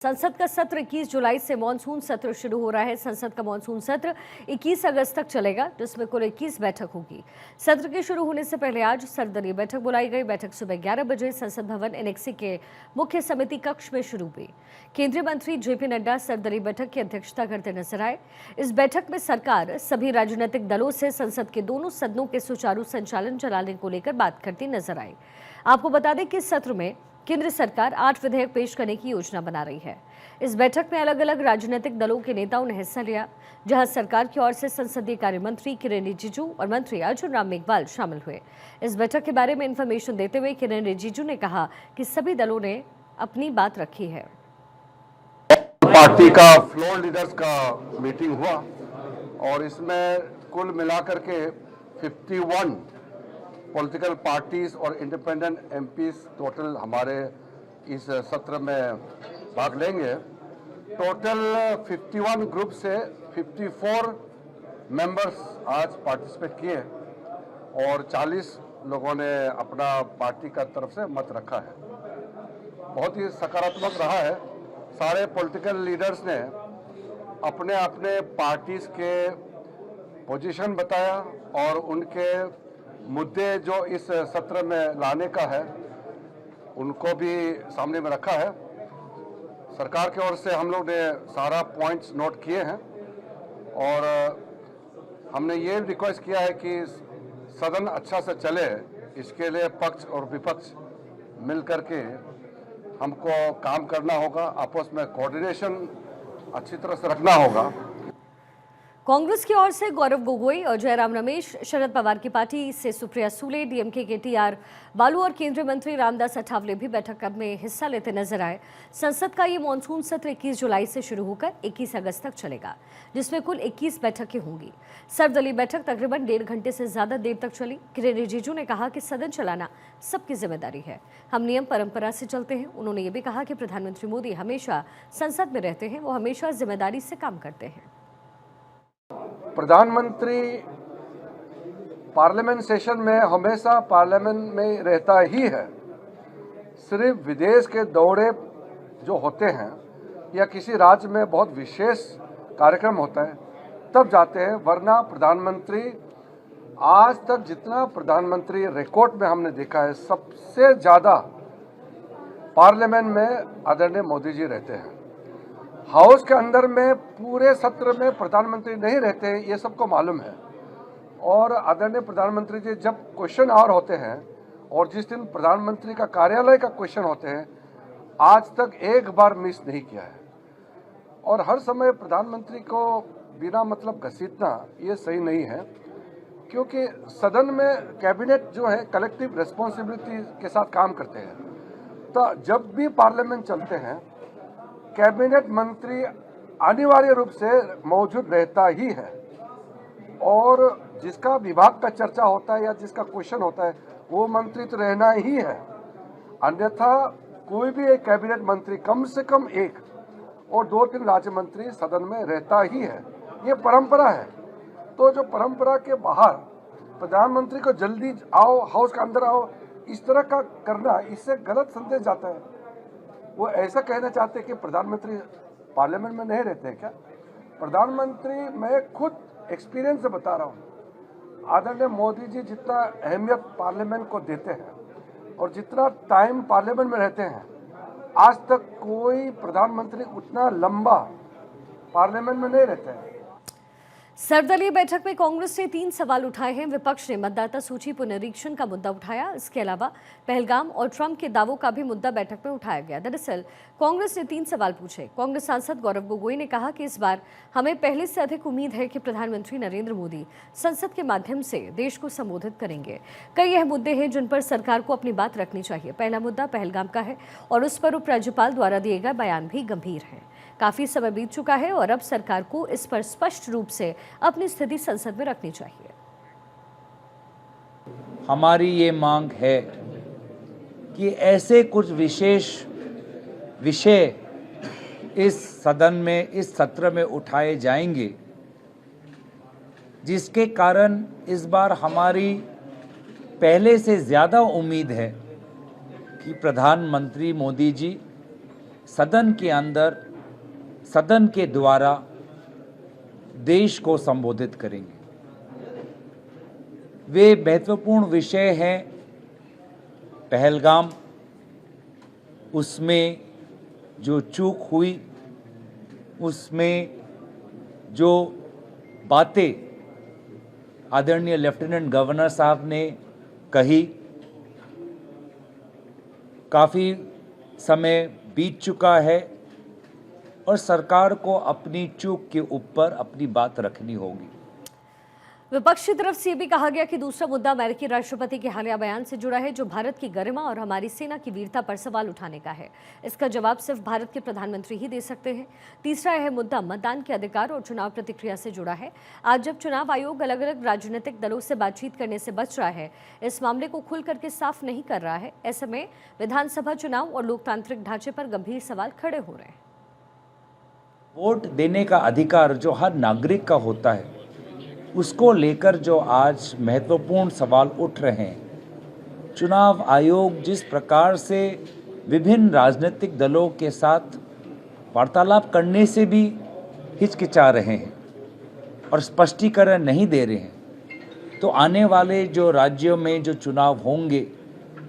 संसद का सत्र 21 जुलाई से मानसून सत्र शुरू हो रहा है। संसद का मानसून सत्र 21 अगस्त तक चलेगा, जिसमें कुल 21 बैठक होगी। सत्र के शुरू होने से पहले आज सर्वदलीय बैठक बुलाई गई। बैठक सुबह 11 बजे संसद भवन एनेक्सी के मुख्य समिति कक्ष में शुरू हुई। केंद्रीय मंत्री जेपी नड्डा सर्वदलीय बैठक की अध्यक्षता करते नजर आए। इस बैठक में सरकार सभी राजनीतिक दलों से संसद के दोनों सदनों के सुचारू संचालन चलाने को लेकर बात करती नजर आई। आपको बता दें कि इस सत्र में केंद्र सरकार 8 विधेयक पेश करने की योजना बना रही है। इस बैठक में अलग अलग राजनीतिक दलों के नेताओं ने हिस्सा लिया, जहां सरकार की ओर से संसदीय कार्य मंत्री किरेन रिजिजू और मंत्री अर्जुन राम मेघवाल शामिल हुए। इस बैठक के बारे में इंफॉर्मेशन देते हुए किरेन रिजिजू ने कहा कि सभी दलों ने अपनी बात रखी है। पार्टी का फ्लोर लीडर्स का मीटिंग हुआ और इसमें कुल मिलाकर के 51 पॉलिटिकल पार्टीज और इंडिपेंडेंट एमपीज टोटल हमारे इस सत्र में भाग लेंगे। टोटल 51 ग्रुप से 54 मेंबर्स आज पार्टिसिपेट किए और 40 लोगों ने अपना पार्टी का तरफ से मत रखा है। बहुत ही सकारात्मक रहा है। सारे पॉलिटिकल लीडर्स ने अपने अपने पार्टीज के पोजीशन बताया और उनके मुद्दे जो इस सत्र में लाने का है उनको भी सामने में रखा है। सरकार की ओर से हम लोग ने सारा पॉइंट्स नोट किए हैं और हमने ये रिक्वेस्ट किया है कि सदन अच्छा से चले, इसके लिए पक्ष और विपक्ष मिल करके हमको काम करना होगा। आपस में कोऑर्डिनेशन अच्छी तरह से रखना होगा। कांग्रेस की ओर से गौरव गोगोई और जयराम रमेश, शरद पवार की पार्टी से सुप्रिया सूले, डीएमके के टीआर बालू और केंद्रीय मंत्री रामदास अठावले भी बैठक में हिस्सा लेते नजर आए। संसद का ये मानसून सत्र 21 जुलाई से शुरू होकर 21 अगस्त तक चलेगा, जिसमें कुल 21 बैठकें होंगी। सर्वदलीय बैठक तकरीबन 1.5 घंटे से ज्यादा देर तक चली। किरेन रिजिजू ने कहा कि सदन चलाना सबकी जिम्मेदारी है, हम नियम परंपरा से चलते हैं। उन्होंने ये भी कहा कि प्रधानमंत्री मोदी हमेशा संसद में रहते हैं, वो हमेशा जिम्मेदारी से काम करते हैं। प्रधानमंत्री पार्लियामेंट सेशन में हमेशा पार्लियामेंट में रहता ही है। सिर्फ विदेश के दौरे जो होते हैं या किसी राज्य में बहुत विशेष कार्यक्रम होता है तब जाते हैं, वरना प्रधानमंत्री आज तक जितना प्रधानमंत्री रिकॉर्ड में हमने देखा है सबसे ज़्यादा पार्लियामेंट में आदरणीय मोदी जी रहते हैं। हाउस के अंदर में पूरे सत्र में प्रधानमंत्री नहीं रहते, ये सबको मालूम है। और आदरणीय प्रधानमंत्री जी जब क्वेश्चन आवर होते हैं और जिस दिन प्रधानमंत्री का कार्यालय का क्वेश्चन होते हैं, आज तक एक बार मिस नहीं किया है। और हर समय प्रधानमंत्री को बिना मतलब घसीटना ये सही नहीं है, क्योंकि सदन में कैबिनेट जो है कलेक्टिव रिस्पॉन्सिबिलिटी के साथ काम करते हैं। तो जब भी पार्लियामेंट चलते हैं कैबिनेट मंत्री अनिवार्य रूप से मौजूद रहता ही है और जिसका विभाग का चर्चा होता है या जिसका क्वेश्चन होता है वो मंत्री तो रहना ही है। अन्यथा कोई भी एक कैबिनेट मंत्री कम से कम एक और 2-3 राज्य मंत्री सदन में रहता ही है। ये परंपरा है। तो जो परंपरा के बाहर प्रधानमंत्री को जल्दी आओ, हाउस के अंदर आओ, इस तरह का करना, इससे गलत संदेश जाता है। वो ऐसा कहना चाहते हैं कि प्रधानमंत्री पार्लियामेंट में नहीं रहते हैं क्या? प्रधानमंत्री, मैं खुद एक्सपीरियंस से बता रहा हूँ, आदरणीय मोदी जी जितना अहमियत पार्लियामेंट को देते हैं और जितना टाइम पार्लियामेंट में रहते हैं, आज तक कोई प्रधानमंत्री उतना लंबा पार्लियामेंट में नहीं रहते हैं। सर्वदलीय बैठक में कांग्रेस ने 3 सवाल उठाए हैं। विपक्ष ने मतदाता सूची पुनरीक्षण का मुद्दा उठाया। इसके अलावा पहलगाम और ट्रंप के दावों का भी मुद्दा बैठक में उठाया गया। दरअसल कांग्रेस ने 3 सवाल पूछे। कांग्रेस सांसद गौरव गोगोई ने कहा कि इस बार हमें पहले से अधिक उम्मीद है कि प्रधानमंत्री नरेंद्र मोदी संसद के माध्यम से देश को संबोधित करेंगे। कई यह मुद्दे हैं जिन पर सरकार को अपनी बात रखनी चाहिए। पहला मुद्दा पहलगाम का है और उस पर उपराज्यपाल द्वारा दिए गए बयान भी गंभीर है। काफी समय बीत चुका है और अब सरकार को इस पर स्पष्ट रूप से अपनी स्थिति संसद में रखनी चाहिए। हमारी ये मांग है कि ऐसे कुछ विशेष विषय इस सदन में, इस सत्र में उठाए जाएंगे जिसके कारण इस बार हमारी पहले से ज़्यादा उम्मीद है कि प्रधानमंत्री मोदी जी सदन के अंदर सदन के द्वारा देश को संबोधित करेंगे। वे महत्वपूर्ण विषय हैं पहलगाम, उसमें जो चूक हुई, उसमें जो बातें आदरणीय लेफ्टिनेंट गवर्नर साहब ने कही, काफ़ी समय बीत चुका है और सरकार को अपनी चूक के ऊपर अपनी बात रखनी होगी। विपक्ष की तरफ से भी कहा गया कि दूसरा मुद्दा अमेरिकी राष्ट्रपति के हालिया बयान से जुड़ा है, जो भारत की गरिमा और हमारी सेना की वीरता पर सवाल उठाने का है। इसका जवाब सिर्फ भारत के प्रधानमंत्री ही दे सकते हैं। तीसरा यह मुद्दा मतदान के अधिकार और चुनाव प्रतिक्रिया से जुड़ा है। आज जब चुनाव आयोग अलग अलग राजनीतिक दलों से बातचीत करने से बच रहा है, इस मामले को खुल करके साफ नहीं कर रहा है, ऐसे में विधानसभा चुनाव और लोकतांत्रिक ढांचे पर गंभीर सवाल खड़े हो रहे हैं। वोट देने का अधिकार जो हर नागरिक का होता है, उसको लेकर जो आज महत्वपूर्ण सवाल उठ रहे हैं, चुनाव आयोग जिस प्रकार से विभिन्न राजनीतिक दलों के साथ वार्तालाप करने से भी हिचकिचा रहे हैं और स्पष्टीकरण नहीं दे रहे हैं, तो आने वाले जो राज्यों में जो चुनाव होंगे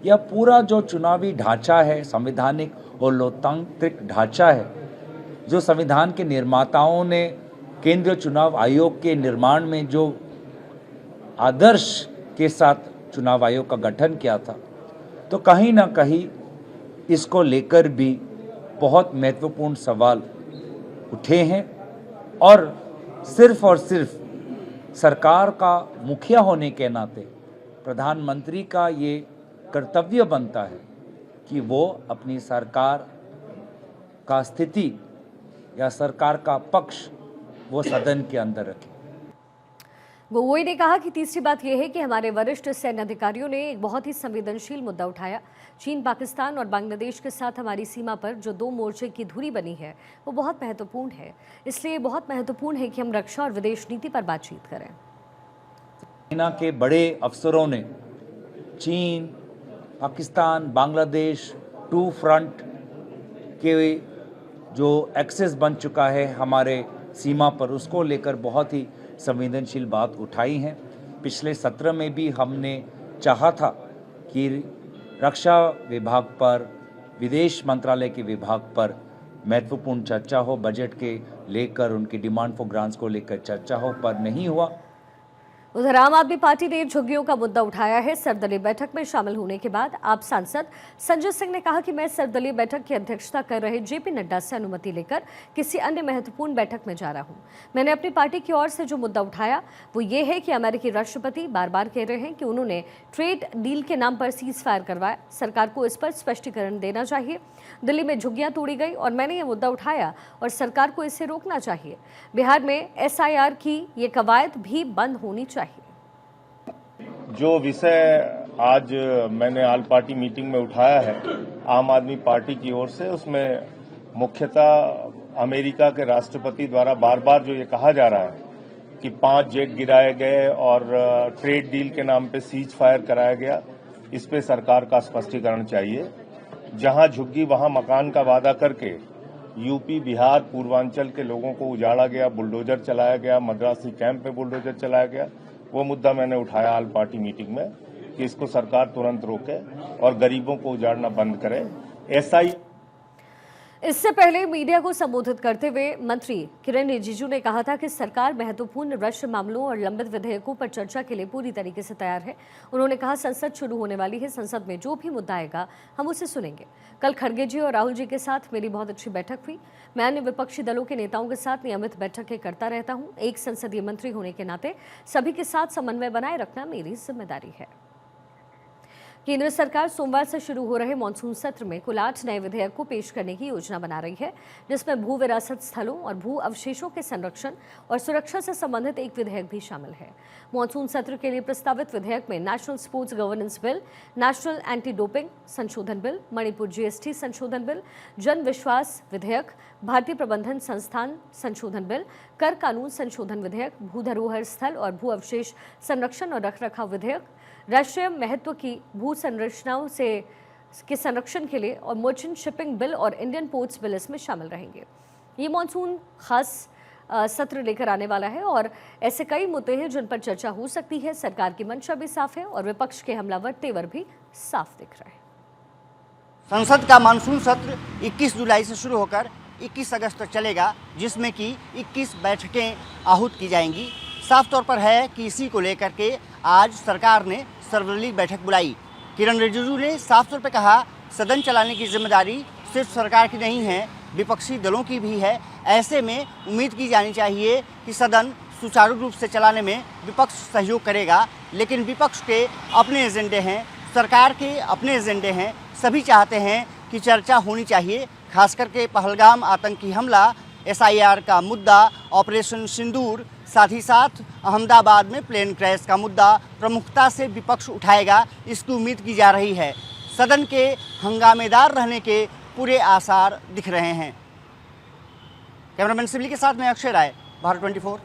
या पूरा जो चुनावी ढांचा है, संवैधानिक और लोकतांत्रिक ढांचा है, जो संविधान के निर्माताओं ने केंद्रीय चुनाव आयोग के निर्माण में जो आदर्श के साथ चुनाव आयोग का गठन किया था, तो कहीं ना कहीं इसको लेकर भी बहुत महत्वपूर्ण सवाल उठे हैं और सिर्फ सरकार का मुखिया होने के नाते प्रधानमंत्री का ये कर्तव्य बनता है कि वो अपनी सरकार का स्थिति या सरकार का पक्ष वो सदन के अंदर रखे। गोगोई ने कहा कि तीसरी बात यह है कि हमारे वरिष्ठ सैन्य अधिकारियों ने एक बहुत ही संवेदनशील मुद्दा उठाया। चीन, पाकिस्तान और बांग्लादेश के साथ हमारी सीमा पर जो दो मोर्चे की धुरी बनी है, वो बहुत महत्वपूर्ण है। इसलिए बहुत महत्वपूर्ण है कि हम रक्षा और विदेश नीति पर बातचीत करें। सेना के बड़े अफसरों ने चीन, पाकिस्तान, बांग्लादेश टू फ्रंट के जो एक्सेस बन चुका है हमारे सीमा पर, उसको लेकर बहुत ही संवेदनशील बात उठाई है। पिछले सत्र में भी हमने चाहा था कि रक्षा विभाग पर, विदेश मंत्रालय के विभाग पर महत्वपूर्ण चर्चा हो, बजट के लेकर उनकी डिमांड फॉर ग्रांट्स को लेकर चर्चा हो, पर नहीं हुआ। उधर आम आदमी पार्टी ने झुग्गियों का मुद्दा उठाया है। सर्वदलीय बैठक में शामिल होने के बाद आप सांसद संजय सिंह ने कहा कि मैं सर्वदलीय बैठक की अध्यक्षता कर रहे जेपी नड्डा से अनुमति लेकर किसी अन्य महत्वपूर्ण बैठक में जा रहा हूं। मैंने अपनी पार्टी की ओर से जो मुद्दा उठाया वो ये है कि अमेरिकी राष्ट्रपति बार बार कह रहे हैं कि उन्होंने ट्रेड डील के नाम पर सीज फायर करवाया। सरकार को इस पर स्पष्टीकरण देना चाहिए। दिल्ली में झुग्गियां तोड़ी गई और मैंने ये मुद्दा उठाया और सरकार को इसे रोकना चाहिए। बिहार में SIR की ये कवायद भी बंद होनी चाहिए। जो विषय आज मैंने ऑल पार्टी मीटिंग में उठाया है आम आदमी पार्टी की ओर से, उसमें मुख्यतः अमेरिका के राष्ट्रपति द्वारा बार बार जो ये कहा जा रहा है कि 5 जेट गिराए गए और ट्रेड डील के नाम पे सीज फायर कराया गया, इस पे सरकार का स्पष्टीकरण चाहिए। जहां झुग्गी वहां मकान का वादा करके यूपी, बिहार, पूर्वांचल के लोगों को उजाड़ा गया, बुलडोजर चलाया गया, मद्रासी कैंप पे बुलडोजर चलाया गया, वो मुद्दा मैंने उठाया ऑल पार्टी मीटिंग में कि इसको सरकार तुरंत रोके और गरीबों को उजाड़ना बंद करे। SI इससे पहले मीडिया को संबोधित करते हुए मंत्री किरेन रिजिजू ने कहा था कि सरकार महत्वपूर्ण रक्षा मामलों और लंबित विधेयकों पर चर्चा के लिए पूरी तरीके से तैयार है। उन्होंने कहा संसद शुरू होने वाली है, संसद में जो भी मुद्दा आएगा हम उसे सुनेंगे। कल खड़गे जी और राहुल जी के साथ मेरी बहुत अच्छी बैठक हुई। मैं अन्य विपक्षी दलों के नेताओं के साथ नियमित बैठकें करता रहता हूँ। एक संसदीय मंत्री होने के नाते सभी के साथ समन्वय बनाए रखना मेरी जिम्मेदारी है। केंद्र सरकार सोमवार से शुरू हो रहे मानसून सत्र में कुल 8 नए विधेयक को पेश करने की योजना बना रही है, जिसमें भू विरासत स्थलों और भू अवशेषों के संरक्षण और सुरक्षा से संबंधित एक विधेयक भी शामिल है। मानसून सत्र के लिए प्रस्तावित विधेयक में national sports governance bill, national anti doping संशोधन बिल, मणिपुर GST संशोधन बिल, जन विश्वास विधेयक, भारतीय प्रबंधन संस्थान संशोधन बिल, कर कानून संशोधन विधेयक, भू धरोहर स्थल और भू अवशेष संरक्षण और रखरखाव विधेयक, राष्ट्रीय महत्व की भू संरचनाओं से के संरक्षण के लिए और मर्चेंट शिपिंग बिल और इंडियन पोर्ट्स बिल इसमें शामिल रहेंगे। ये मॉनसून खास सत्र लेकर आने वाला है और ऐसे कई मुद्दे हैं जिन पर चर्चा हो सकती है। सरकार की मंशा भी साफ है और विपक्ष के हमलावर तेवर भी साफ दिख रहे हैं। संसद का मानसून सत्र 21 जुलाई से शुरू होकर 21 अगस्त तक चलेगा, जिसमें कि 21 बैठकें आहूत की जाएंगी। साफ तौर पर है कि इसी को लेकर के आज सरकार ने सर्वदलीय बैठक बुलाई। किरण रिजिजू ने साफ तौर पर कहा, सदन चलाने की जिम्मेदारी सिर्फ सरकार की नहीं है, विपक्षी दलों की भी है। ऐसे में उम्मीद की जानी चाहिए कि सदन सुचारू रूप से चलाने में विपक्ष सहयोग करेगा, लेकिन विपक्ष के अपने एजेंडे हैं, सरकार के अपने एजेंडे हैं। सभी चाहते हैं कि चर्चा होनी चाहिए, खास करके पहलगाम आतंकी हमला, SIR का मुद्दा, ऑपरेशन सिंदूर, साथ ही साथ अहमदाबाद में प्लेन क्रैश का मुद्दा प्रमुखता से विपक्ष उठाएगा, इसकी उम्मीद की जा रही है। सदन के हंगामेदार रहने के पूरे आसार दिख रहे हैं। कैमरामैन सिबली के साथ मैं अक्षय राय, भारत 24।